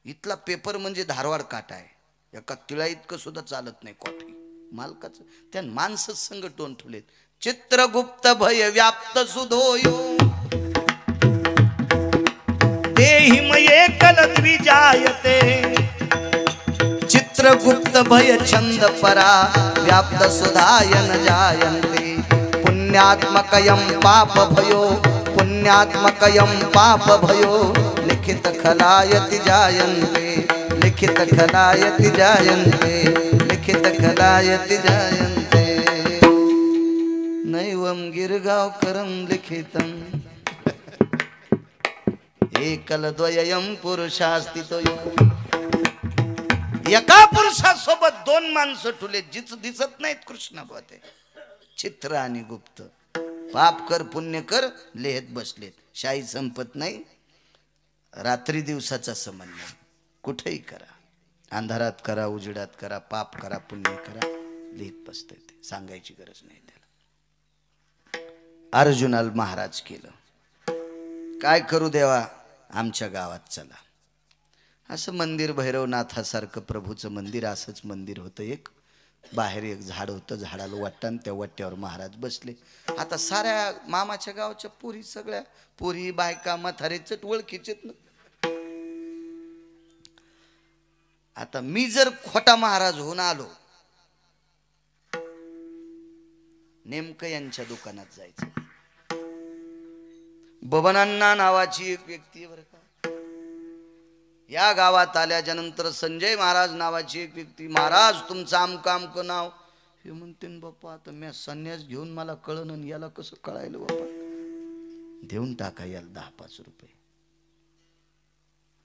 इथला पेपर म्हणजे धारवाड काटा आहे. एका तिळा इतकं सुद्धा चालत नाही कॉफी मालकाच. त्या माणसं संग टोन ठेवलेत. चित्रगुप्त भय व्याप्त सुधोयो देहि मये कल द्विजायते. चित्रगुप्त भय छंद परा व्याप्त सुधायन जायन्ते. पुण्यात्मकयं पाप भयो पुण्यात्मकयं पाप भयो लिखित खलायति जायन्ते. लिखित खलायति जायन्ते. लिखित खलायति जायन्ते. नैवं गिरगावकरं लिखितं एकलद्वयं पुरुषास्तितो. एका पुरुषासोबत 2 माणसं ठुले जिच दिसत नाहीत कृष्ण होते. चित्र आणि गुप्त. पाप कर पुण्य कर लिहित बसलेत. शाही संपत नाही. रात्री दिवसाचा संबंध नाही. कुठेही करा, अंधारात करा, उजेडात करा, पाप करा, पुण्य करा, लिहित बसते. ते सांगायची गरज नाही त्याला. अर्जुनाला महाराज केलं. काय करू देवा, आमच्या गावात चला. असं मंदिर भैरवनाथासारखं प्रभूचं मंदिर असंच मंदिर होतं. एक बाहेर एक झाड होतं, झाडाला वाटण, त्या वाट्यावर महाराज बसले. आता साऱ्या मामाच्या गावच्या पुरी, सगळ्या पुरी बायका म्हातारे चट ओळखीचेत ना. आता मी जर खोटा महाराज होऊन आलो, नेमकं यांच्या दुकानात जायचं. बबनांना नावाची एक व्यक्ती बरं का, या गावात आल्याच्या नंतर संजय महाराज नावाची एक व्यक्ती, महाराज तुमचं आमकं आमकं नाव. हे म्हणते बाप्पा, आता मी संन्यास घेऊन मला कळण, याला कसं कळायलं बाप्पा. देऊन टाका याला 10-5 रुपये.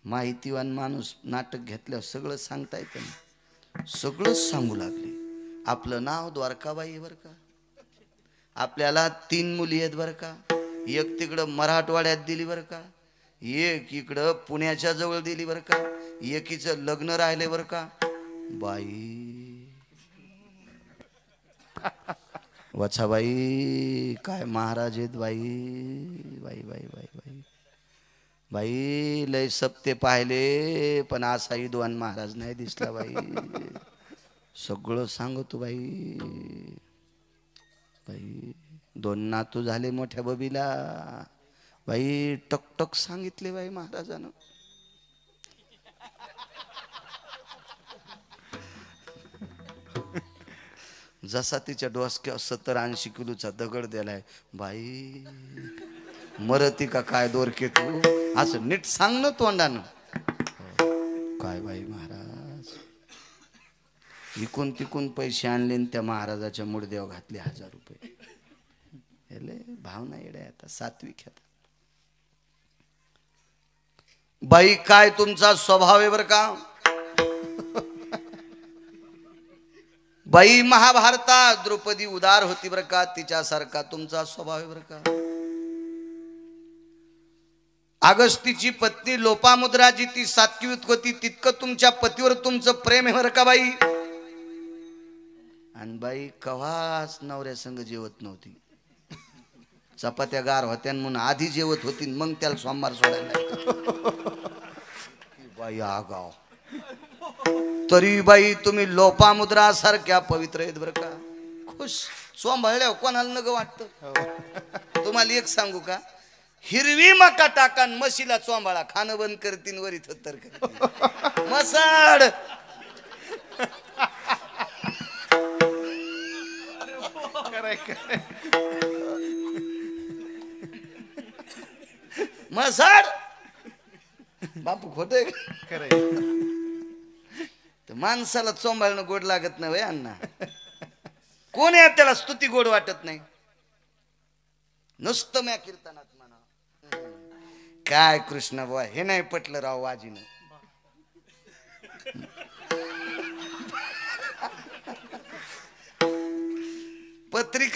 माहितीवान माणूस नाटक घेतल्यावर सगळं सांगता येतं ना. सगळंच सांगू लागले. आपलं नाव द्वारकाबाई बर का, आपल्याला 3 मुली आहेत बर का. एक तिकडं मराठवाड्यात दिली बर का, एक इकडं पुण्याच्या जवळ दिली बर का, एकीचं लग्न राहिले बर का. बाई वच्छाबाई काय महाराज आहेत बाई. बाई बाई बाई बाई बाई लय सप्ते पाहिले पण असा विद्वान महाराज नाही दिसला बाई. सगळं सांगतो बाई. बाई 2 नातू झाले मोठ्या बबीला. बाई टकटक सांगितले बाई महाराजानं. जसा तिच्या डोसक्यावर 70-80 किलोचा दगड दिलाय. बाई मरती का काय दोरके तू, असं नीट सांग ना तोंडानं. काय बाई महाराज, इकून तिकून पैसे आणले त्या महाराजाच्या मुडद्यावर घातले 1000 रुपये. भावना येड्या आता सात्विक आता. बाई काय तुमचा स्वभाव आहे बर का. बाई महाभारतात द्रौपदी उदार होती बर का, तिच्यासारखा तुमचा स्वभाव आहे बर का. अगस्तीची पत्नी लोपामुद्राची ती सात्विक होती, तितकं तुमच्या पतीवर तुमचं प्रेम आहे बर का बाई. आणि बाई कवाच नवऱ्या संग जेवत नव्हती. चपात्या गार होत्या म्हणून आधी जेवत होती, मग त्याला सोमवार सोडायला. बाई आगाव. तरी बाई तुम्ही लोपामुद्रा सारख्या पवित्र आहेत बर का. खुश सोंभाळल्या कोणाला नग वाटतं. तुम्हाला एक सांगू का, हिरवी मका टाकान म्हशीला चोंबाळा, खाणं बंद करतीन वरी थत्तर करतीन मसाड. मसाड बापू खोटे खरंय. तर माणसाला चोंबाळणं गोड लागत नाही अण्णा. कोण आहे त्याला स्तुती गोड वाटत नाही. नुसतं म्या कीर्तनात म्हणा काय कृष्ण बुवा हे नाही पटलं राव वाजीनं.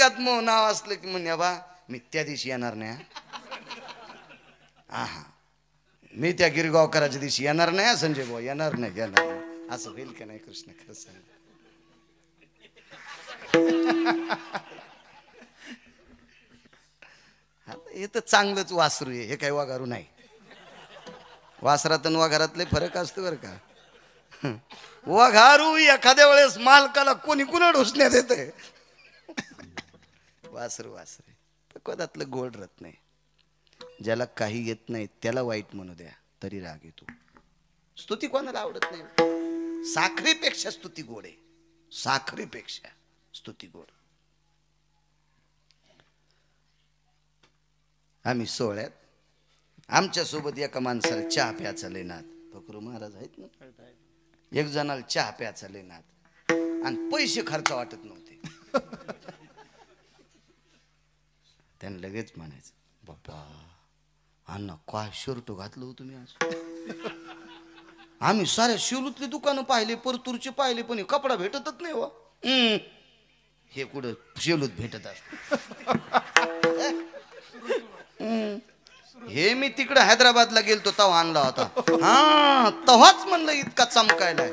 एकात मो नाव असलं की म्हणे बा मी त्या दिवशी येणार नाही हा मी त्या गिरगावकराच्या दिवशी येणार नाही हा, संजय भाऊ येणार नाही असं होईल का नाही कृष्ण खरं सांग. हे तर चांगलंच वासरू आहे, हे काही वाघारू नाही. वासरात आणि वाघारातले फरक असतो बरं का. वाघारू एखाद्या वेळेस मालकाला कोणी कुणा ढोसण्यात येते. वासरू वासरे कदातलं गोड राहत नाही. ज्याला काही येत नाही त्याला वाईट म्हणू द्या तरी राग येतो. स्तुती कोणाला आवडत नाही. साखरेपेक्षा स्तुती गोड आहे. साखरेपेक्षा स्तुती गोड. आम्ही सोहळ्यात आमच्या सोबत एका माणसाला चहा प्याचा लेनात फकरू महाराज आहेत ना, एक जणाला चहा प्याचा लेनात आणि पैसे खर्च वाटत नव्हते. त्याने लगेच म्हणायचं बाबा अण्णा काय शर्ट घातलं हो तुम्ही आज. आम्ही साऱ्या शिवलूतली दुकानं पाहिले, परतूरचे पाहिले, पण हे कपडा भेटतच नाही हो. हे कुठं शिवलूत भेटत असत. हे मी तिकडे हैदराबादला गेलतो तेव्हा आणला होता. हा तेव्हाच म्हणलं इतका चमकायलाय.